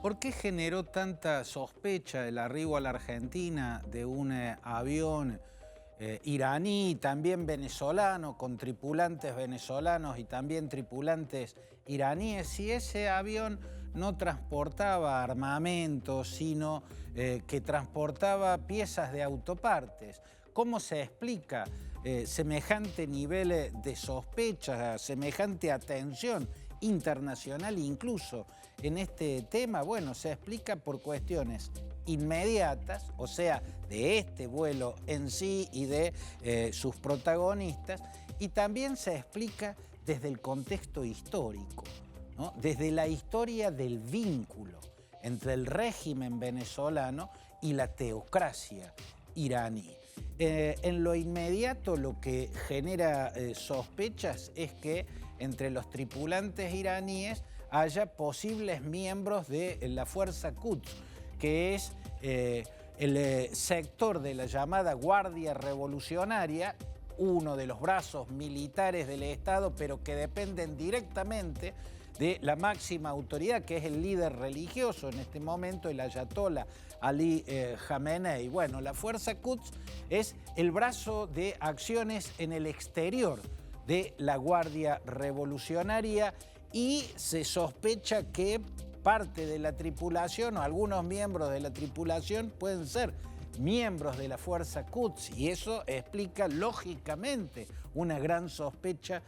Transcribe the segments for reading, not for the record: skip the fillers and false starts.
¿Por qué generó tanta sospecha el arribo a la Argentina de un avión iraní, también venezolano, con tripulantes venezolanos y también tripulantes iraníes, si ese avión no transportaba armamento, sino que transportaba piezas de autopartes? ¿Cómo se explica semejante nivel de sospecha, semejante atención internacional incluso en este tema? Bueno, se explica por cuestiones inmediatas, o sea, de este vuelo en sí y de sus protagonistas, y también se explica desde el contexto histórico, ¿no? Desde la historia del vínculo entre el régimen venezolano y la teocracia iraní. En lo inmediato lo que genera sospechas es que entre los tripulantes iraníes haya posibles miembros de la Fuerza Quds, que es el sector de la llamada Guardia Revolucionaria, uno de los brazos militares del Estado, pero que dependen directamente de la máxima autoridad, que es el líder religioso en este momento, el ayatolá Ali Jamenei. Bueno, la Fuerza Quds es el brazo de acciones en el exterior de la Guardia Revolucionaria y se sospecha que parte de la tripulación o algunos miembros de la tripulación pueden ser miembros de la Fuerza Quds, y eso explica lógicamente una gran sospecha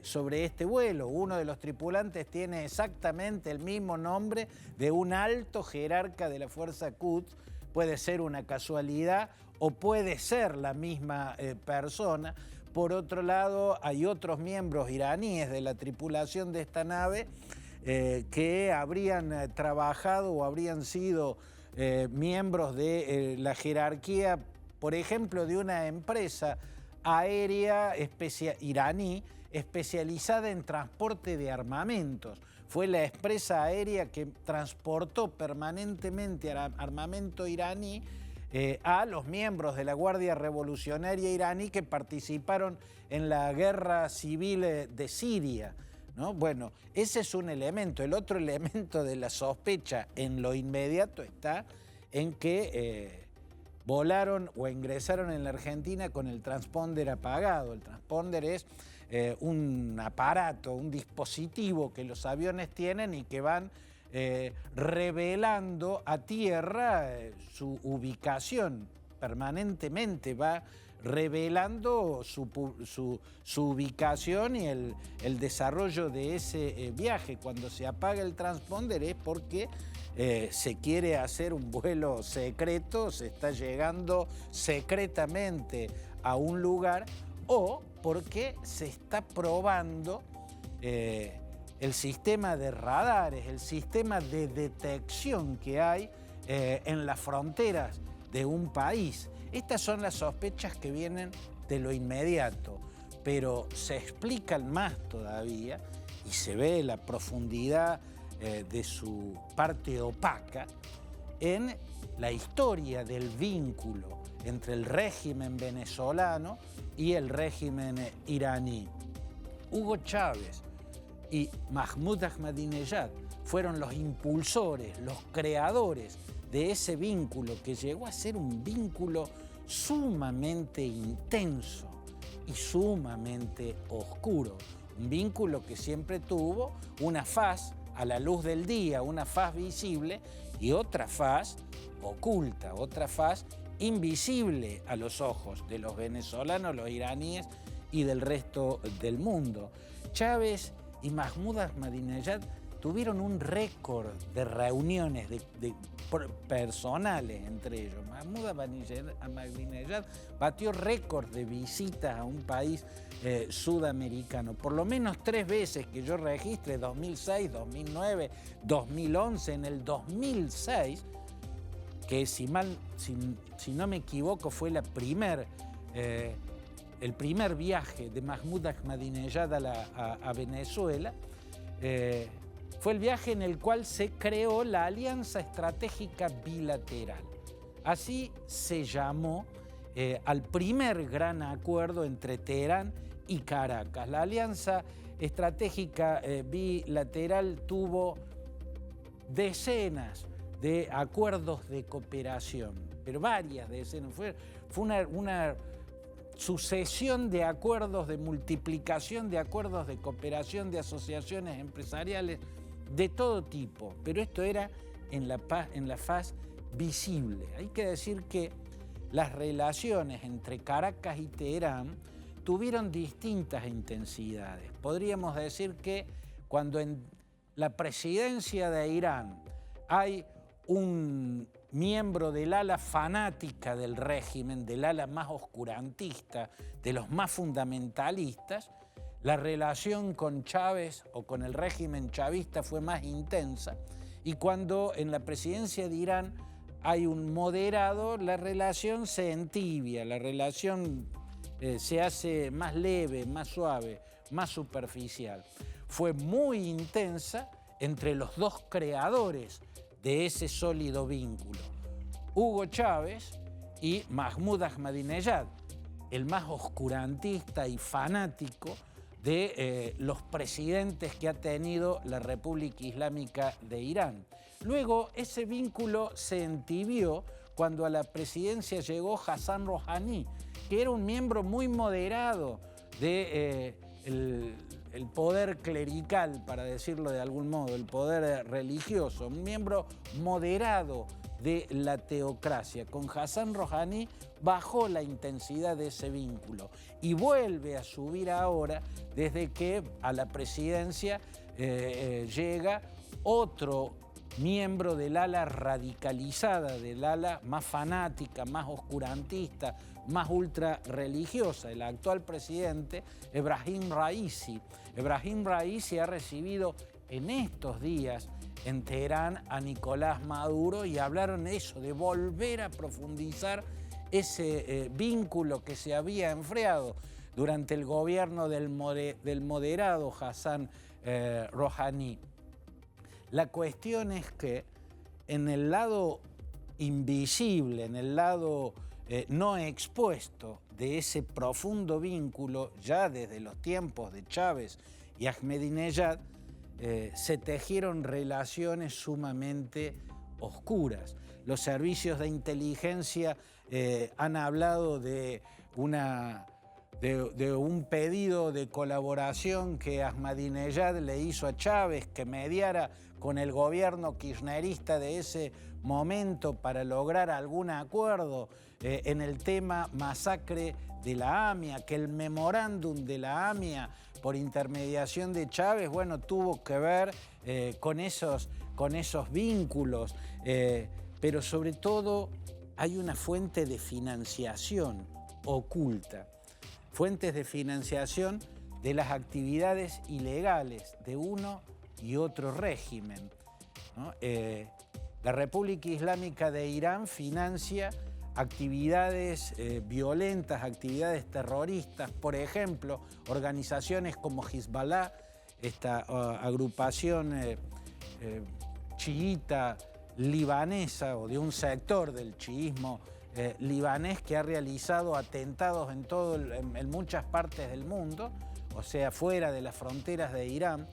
sobre este vuelo. Uno de los tripulantes tiene exactamente el mismo nombre de un alto jerarca de la Fuerza Quds. Puede ser una casualidad o puede ser la misma persona. Por otro lado, hay otros miembros iraníes de la tripulación de esta nave que habrían trabajado o habrían sido miembros de la jerarquía, por ejemplo, de una empresa aérea iraní especializada en transporte de armamentos. Fue la empresa aérea que transportó permanentemente armamento iraní a los miembros de la Guardia Revolucionaria iraní que participaron en la guerra civil de Siria, ¿no? Bueno, ese es un elemento. El otro elemento de la sospecha en lo inmediato está en que volaron o ingresaron en la Argentina con el transponder apagado. El transponder es un aparato, un dispositivo que los aviones tienen y que van revelando a tierra su ubicación. Permanentemente va revelando su ubicación y el desarrollo de ese viaje. Cuando se apaga el transponder es porque se quiere hacer un vuelo secreto, se está llegando secretamente a un lugar, o porque se está probando el sistema de radares, el sistema de detección que hay en las fronteras de un país. Estas son las sospechas que vienen de lo inmediato, pero se explican más todavía y se ve la profundidad de su parte opaca en la historia del vínculo entre el régimen venezolano y el régimen iraní. Hugo Chávez y Mahmoud Ahmadinejad fueron los impulsores, los creadores de ese vínculo que llegó a ser un vínculo sumamente intenso y sumamente oscuro. Un vínculo que siempre tuvo una faz a la luz del día, una faz visible y otra faz oculta, otra faz invisible a los ojos de los venezolanos, los iraníes y del resto del mundo. Chávez y Mahmoud Ahmadinejad tuvieron un récord de reuniones personales entre ellos. Mahmoud Ahmadinejad batió récord de visitas a un país sudamericano. Por lo menos 3 veces que yo registre, 2006, 2009, 2011, en el 2006, que si no me equivoco fue el primer viaje de Mahmoud Ahmadinejad a Venezuela, fue el viaje en el cual se creó la Alianza Estratégica Bilateral. Así se llamó al primer gran acuerdo entre Teherán y Caracas. La Alianza Estratégica Bilateral tuvo decenas de acuerdos de cooperación, pero varias decenas. Fue una sucesión de acuerdos, de multiplicación de acuerdos de cooperación, de asociaciones empresariales de todo tipo, pero esto era en la faz visible. Hay que decir que las relaciones entre Caracas y Teherán tuvieron distintas intensidades. Podríamos decir que cuando en la presidencia de Irán hay un miembro del ala fanática del régimen, del ala más oscurantista, de los más fundamentalistas, la relación con Chávez o con el régimen chavista fue más intensa, y cuando en la presidencia de Irán hay un moderado, la relación se entibia, la relación se hace más leve, más suave, más superficial. Fue muy intensa entre los dos creadores de ese sólido vínculo, Hugo Chávez y Mahmoud Ahmadinejad, el más oscurantista y fanático de los presidentes que ha tenido la República Islámica de Irán. Luego ese vínculo se entibió cuando a la presidencia llegó Hassan Rouhani, que era un miembro muy moderado del poder clerical, para decirlo de algún modo, el poder religioso, un miembro moderado de la teocracia. Con Hassan Rouhani bajó la intensidad de ese vínculo y vuelve a subir ahora desde que a la presidencia llega otro miembro del ala radicalizada, del ala más fanática, más oscurantista, más ultra religiosa, el actual presidente Ebrahim Raisi. Ebrahim Raisi ha recibido en estos días en Teherán a Nicolás Maduro y hablaron de eso, de volver a profundizar ese vínculo que se había enfriado durante el gobierno del moderado Hassan Rouhani. La cuestión es que en el lado invisible, en el lado no expuesto de ese profundo vínculo, ya desde los tiempos de Chávez y Ahmadinejad, se tejieron relaciones sumamente oscuras. Los servicios de inteligencia han hablado de un pedido de colaboración que Ahmadinejad le hizo a Chávez, que mediara con el gobierno kirchnerista de ese momento para lograr algún acuerdo en el tema masacre de la AMIA, que el memorándum de la AMIA por intermediación de Chávez, bueno, tuvo que ver con esos vínculos, pero sobre todo hay una fuente de financiación oculta, fuentes de financiación de las actividades ilegales de uno y otro régimen, ¿no? La República Islámica de Irán financia actividades violentas, actividades terroristas, por ejemplo, organizaciones como Hezbollah, esta agrupación chiita libanesa o de un sector del chiismo libanés que ha realizado atentados en muchas partes del mundo, o sea, fuera de las fronteras de Irán.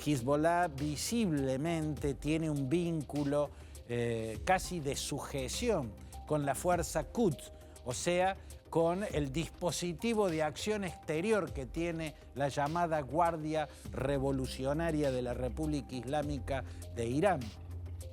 Hezbollah visiblemente tiene un vínculo casi de sujeción con la fuerza Quds, o sea, con el dispositivo de acción exterior que tiene la llamada Guardia Revolucionaria de la República Islámica de Irán.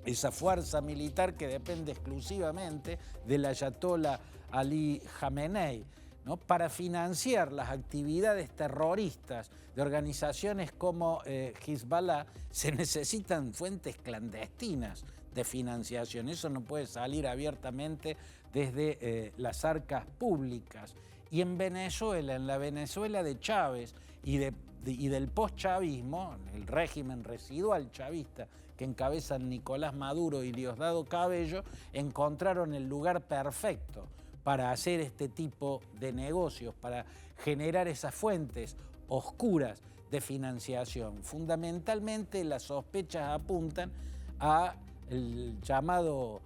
Esa fuerza militar que depende exclusivamente del ayatollah Ali Khamenei, ¿no? Para financiar las actividades terroristas de organizaciones como Hezbollah se necesitan fuentes clandestinas de financiación. Eso no puede salir abiertamente desde las arcas públicas. Y en Venezuela, en la Venezuela de Chávez y del postchavismo, el régimen residual chavista que encabezan Nicolás Maduro y Diosdado Cabello, encontraron el lugar perfecto para hacer este tipo de negocios, para generar esas fuentes oscuras de financiación. Fundamentalmente las sospechas apuntan al llamado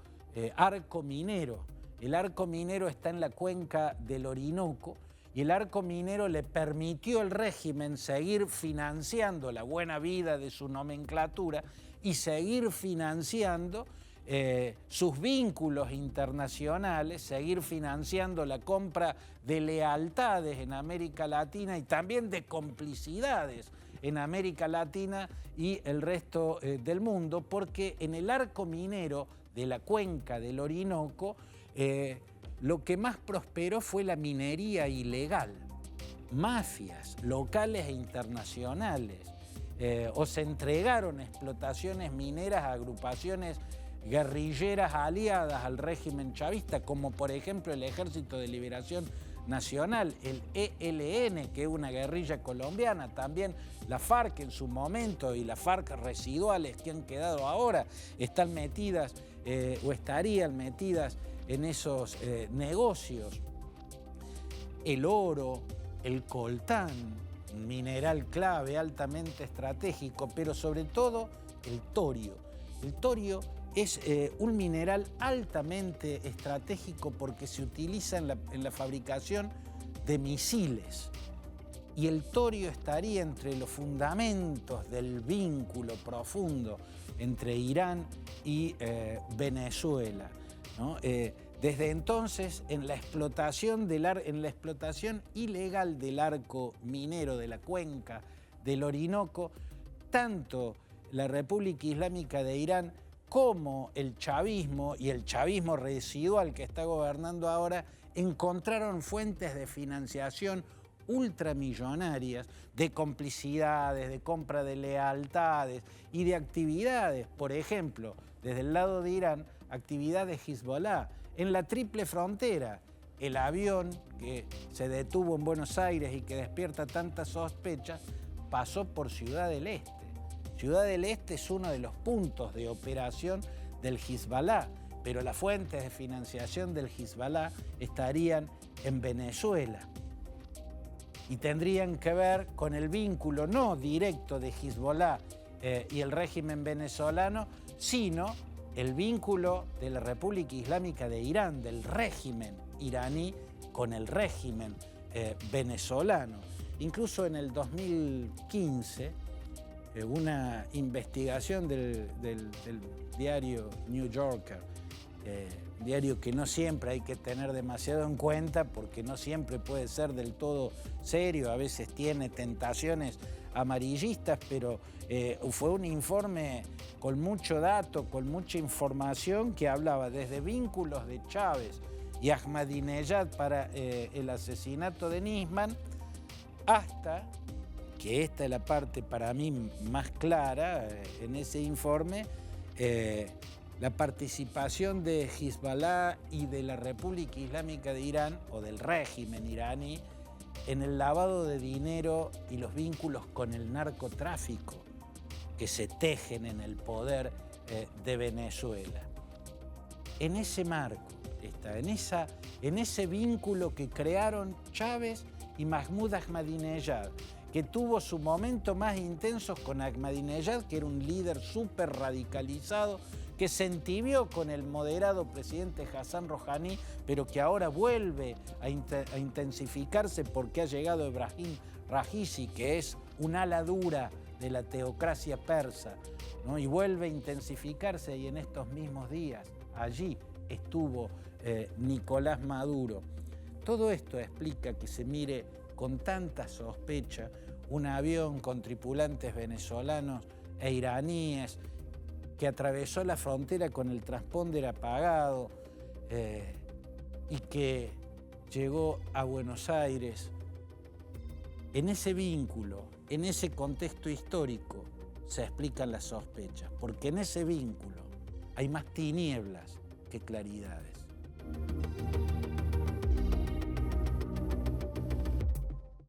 arco minero. El arco minero está en la cuenca del Orinoco y el arco minero le permitió al régimen seguir financiando la buena vida de su nomenclatura y seguir financiando sus vínculos internacionales, seguir financiando la compra de lealtades en América Latina y también de complicidades en América Latina y el resto del mundo, porque en el arco minero de la cuenca del Orinoco lo que más prosperó fue la minería ilegal. Mafias locales e internacionales o se entregaron explotaciones mineras a agrupaciones guerrilleras aliadas al régimen chavista, como por ejemplo el Ejército de Liberación Nacional, el ELN, que es una guerrilla colombiana, también la FARC en su momento y las FARC residuales que han quedado ahora están metidas o estarían metidas en esos negocios. El oro, el coltán, un mineral clave, altamente estratégico, pero sobre todo el torio. El torio es un mineral altamente estratégico porque se utiliza en la fabricación de misiles. Y el torio estaría entre los fundamentos del vínculo profundo entre Irán y Venezuela, ¿no? Desde entonces, en la explotación ilegal del arco minero de la cuenca del Orinoco, tanto la República Islámica de Irán como el chavismo y el chavismo residual que está gobernando ahora encontraron fuentes de financiación ultramillonarias, de complicidades, de compra de lealtades y de actividades, por ejemplo, desde el lado de Irán, actividades Hezbollah. En la triple frontera, el avión que se detuvo en Buenos Aires y que despierta tantas sospechas, pasó por Ciudad del Este. Ciudad del Este es uno de los puntos de operación del Hezbollah, pero las fuentes de financiación del Hezbollah estarían en Venezuela y tendrían que ver con el vínculo no directo de Hezbollah y el régimen venezolano, sino el vínculo de la República Islámica de Irán, del régimen iraní con el régimen venezolano. Incluso en el 2015, una investigación del diario New Yorker, diario que no siempre hay que tener demasiado en cuenta porque no siempre puede ser del todo serio, a veces tiene tentaciones amarillistas, pero fue un informe con mucho dato, con mucha información que hablaba desde vínculos de Chávez y Ahmadinejad para el asesinato de Nisman hasta, que esta es la parte para mí más clara en ese informe, la participación de Hezbollah y de la República Islámica de Irán, o del régimen iraní, en el lavado de dinero y los vínculos con el narcotráfico que se tejen en el poder de Venezuela. En ese marco, en ese vínculo que crearon Chávez y Mahmoud Ahmadinejad, que tuvo su momento más intenso con Ahmadinejad, que era un líder súper radicalizado, que se entibió con el moderado presidente Hassan Rouhani, pero que ahora vuelve a intensificarse porque ha llegado Ebrahim Raisi, que es un ala dura de la teocracia persa, ¿no? Y vuelve a intensificarse, y en estos mismos días allí estuvo Nicolás Maduro. Todo esto explica que se mire con tanta sospecha un avión con tripulantes venezolanos e iraníes que atravesó la frontera con el transponder apagado y que llegó a Buenos Aires. En ese vínculo, en ese contexto histórico, se explican las sospechas, porque en ese vínculo hay más tinieblas que claridades.